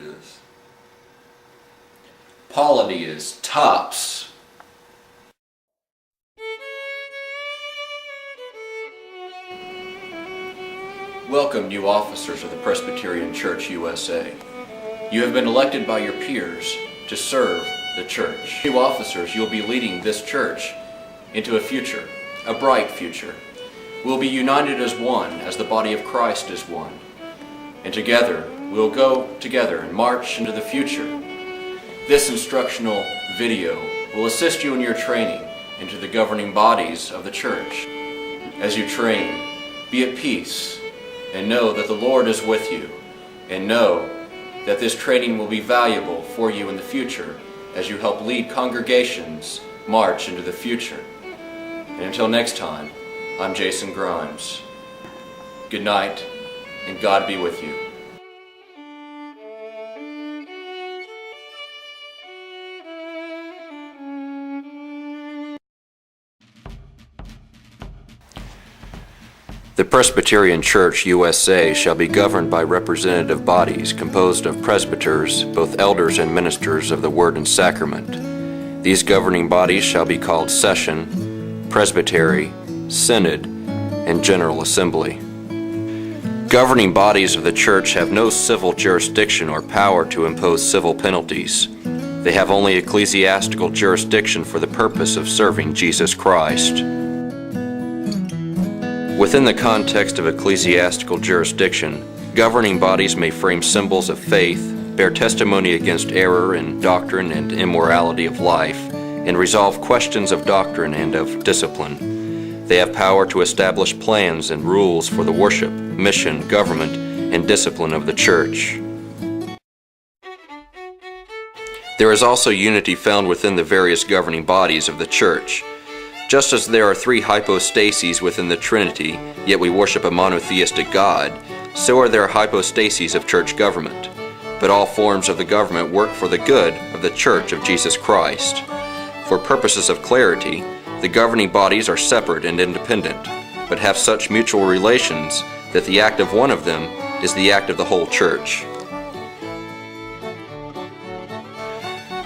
it is. Polity is tops. Welcome, new officers of the Presbyterian Church USA. You have been elected by your peers to serve the church. New officers, you'll be leading this church into a future, a bright future. We'll be united as one, as the body of Christ is one. And together, we'll go together and march into the future. This instructional video will assist you in your training into the governing bodies of the church. As you train, be at peace and know that the Lord is with you, and know that this training will be valuable for you in the future as you help lead congregations march into the future. And until next time, I'm Jason Grimes. Good night, and God be with you. The Presbyterian Church USA shall be governed by representative bodies composed of presbyters, both elders and ministers of the Word and Sacrament. These governing bodies shall be called Session, Presbytery, Synod, and General Assembly. Governing bodies of the Church have no civil jurisdiction or power to impose civil penalties. They have only ecclesiastical jurisdiction for the purpose of serving Jesus Christ. Within the context of ecclesiastical jurisdiction, governing bodies may frame symbols of faith, bear testimony against error in doctrine and immorality of life, and resolve questions of doctrine and of discipline. They have power to establish plans and rules for the worship, mission, government, and discipline of the church. There is also unity found within the various governing bodies of the church. Just as there are three hypostases within the Trinity, yet we worship a monotheistic God, so are there hypostases of church government. But all forms of the government work for the good of the Church of Jesus Christ. For purposes of clarity, the governing bodies are separate and independent, but have such mutual relations that the act of one of them is the act of the whole church.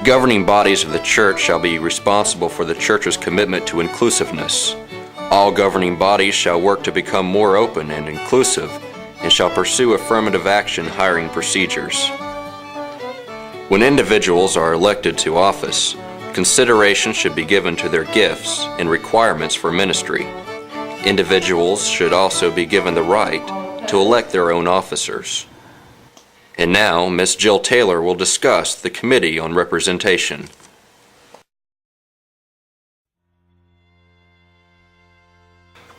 Governing bodies of the church shall be responsible for the church's commitment to inclusiveness. All governing bodies shall work to become more open and inclusive, and shall pursue affirmative action hiring procedures. When individuals are elected to office, consideration should be given to their gifts and requirements for ministry. Individuals should also be given the right to elect their own officers. And now, Ms. Jill Taylor will discuss the Committee on Representation.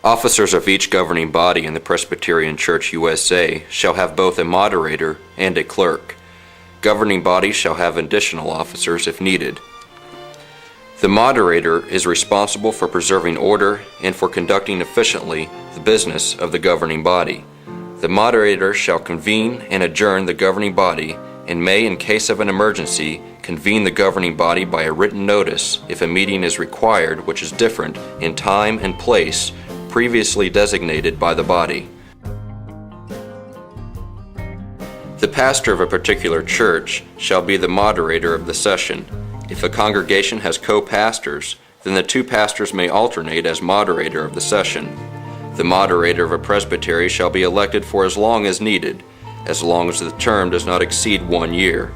Officers of each governing body in the Presbyterian Church USA shall have both a moderator and a clerk. Governing bodies shall have additional officers if needed. The moderator is responsible for preserving order and for conducting efficiently the business of the governing body. The moderator shall convene and adjourn the governing body and may, in case of an emergency, convene the governing body by a written notice if a meeting is required which is different in time and place previously designated by the body. The pastor of a particular church shall be the moderator of the session. If a congregation has co-pastors, then the two pastors may alternate as moderator of the session. The moderator of a presbytery shall be elected for as long as needed, as long as the term does not exceed 1 year.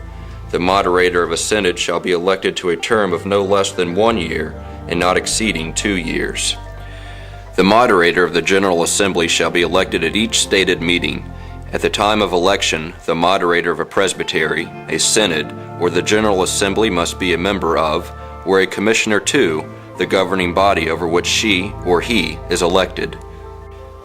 The moderator of a synod shall be elected to a term of no less than 1 year and not exceeding 2 years. The moderator of the General Assembly shall be elected at each stated meeting. At the time of election, the moderator of a presbytery, a synod, or the General Assembly must be a member of, or a commissioner to, the governing body over which she or he is elected.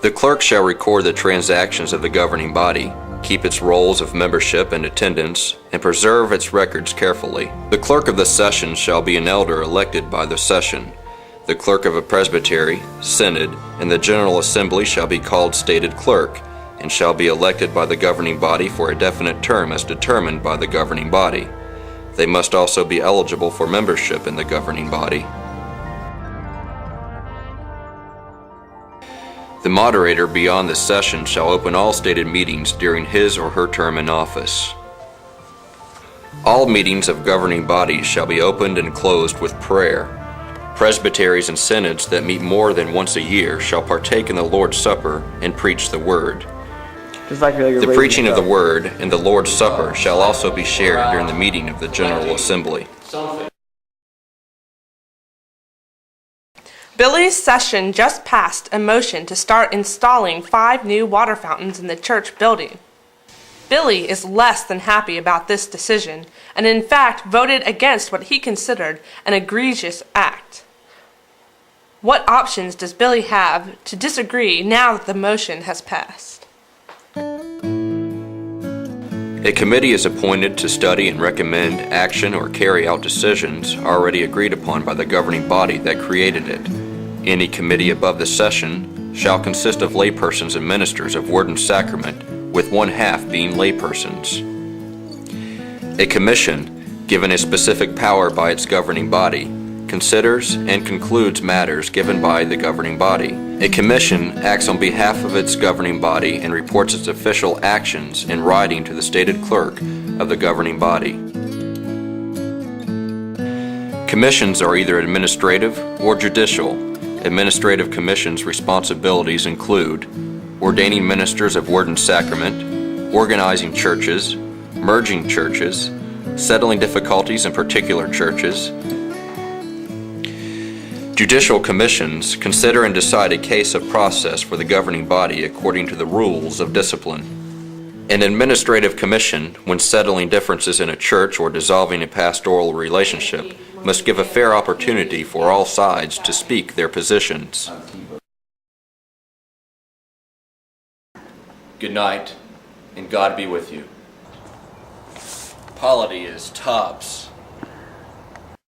The clerk shall record the transactions of the governing body, keep its rolls of membership and attendance, and preserve its records carefully. The clerk of the session shall be an elder elected by the session. The clerk of a presbytery, synod, and the General Assembly shall be called stated clerk, and shall be elected by the governing body for a definite term as determined by the governing body. They must also be eligible for membership in the governing body. The moderator beyond the session shall open all stated meetings during his or her term in office. All meetings of governing bodies shall be opened and closed with prayer. Presbyteries and synods that meet more than once a year shall partake in the Lord's Supper and preach the Word. The preaching of the Word and the Lord's Supper shall also be shared during the meeting of the General Assembly. Billy's session just passed a motion to start installing 5 new water fountains in the church building. Billy is less than happy about this decision, and in fact voted against what he considered an egregious act. What options does Billy have to disagree now that the motion has passed? A committee is appointed to study and recommend action or carry out decisions already agreed upon by the governing body that created it. Any committee above the session shall consist of laypersons and ministers of word and sacrament, with 1/2 being laypersons. A commission, given a specific power by its governing body, considers and concludes matters given by the governing body. A commission acts on behalf of its governing body and reports its official actions in writing to the stated clerk of the governing body. Commissions are either administrative or judicial. Administrative commissions' responsibilities include ordaining ministers of word and sacrament, organizing churches, merging churches, settling difficulties in particular churches. Judicial commissions consider and decide a case of process for the governing body according to the rules of discipline. An administrative commission, when settling differences in a church or dissolving a pastoral relationship, must give a fair opportunity for all sides to speak their positions. Good night, and God be with you. Polity is tops.